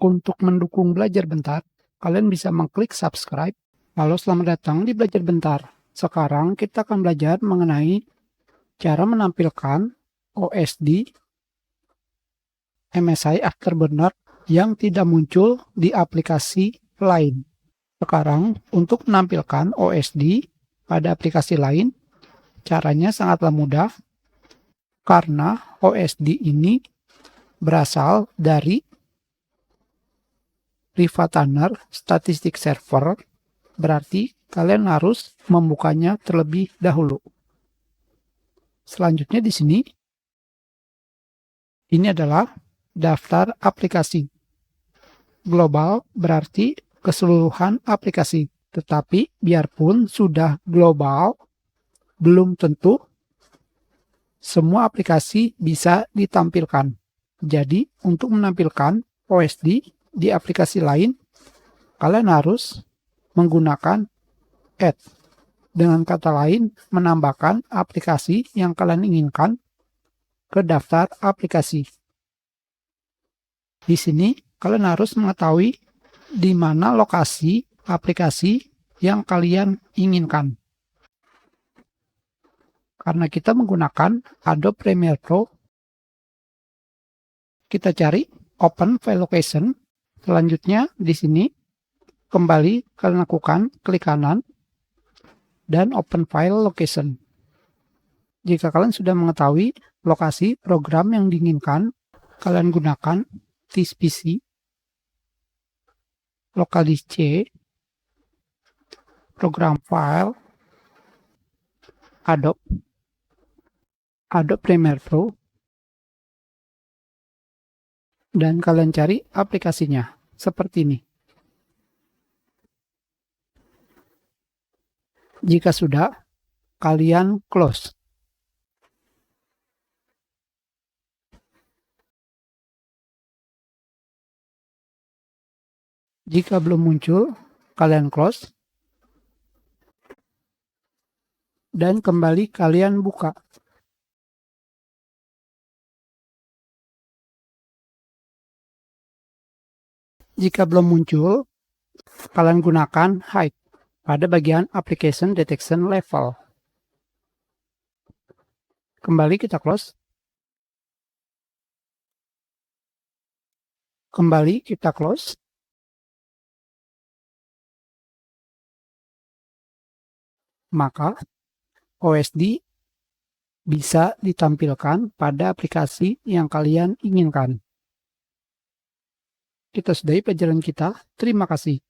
Untuk mendukung Belajar Bentar, kalian bisa mengklik subscribe. Halo, selamat datang di Belajar Bentar. Sekarang kita akan belajar mengenai cara menampilkan OSD MSI Afterburner yang tidak muncul di aplikasi lain. Sekarang, untuk menampilkan OSD pada aplikasi lain, caranya sangatlah mudah karena OSD ini berasal dari Riva-Tanner Statistic Server, berarti kalian harus membukanya terlebih dahulu. Selanjutnya di sini, ini adalah daftar aplikasi. Global berarti keseluruhan aplikasi, tetapi biarpun sudah global, belum tentu semua aplikasi bisa ditampilkan. Jadi, untuk menampilkan OSD di aplikasi lain, kalian harus menggunakan add. Dengan kata lain, menambahkan aplikasi yang kalian inginkan ke daftar aplikasi. Di sini, kalian harus mengetahui di mana lokasi aplikasi yang kalian inginkan. Karena kita menggunakan Adobe Premiere Pro, kita cari Open File Location. Selanjutnya di sini kembali kalian lakukan klik kanan dan Open File Location. Jika kalian sudah mengetahui lokasi program yang diinginkan, kalian gunakan TSPC, Localdisk C, Program File, Adobe Premiere Pro, dan kalian cari aplikasinya seperti ini. Jika sudah, kalian close. Jika belum muncul, kalian close. Dan kembali kalian buka. Jika belum muncul, kalian gunakan hide pada bagian Application Detection Level. Kembali kita close. Kembali kita close. Maka OSD bisa ditampilkan pada aplikasi yang kalian inginkan. Kita sudahi pelajaran kita. Terima kasih.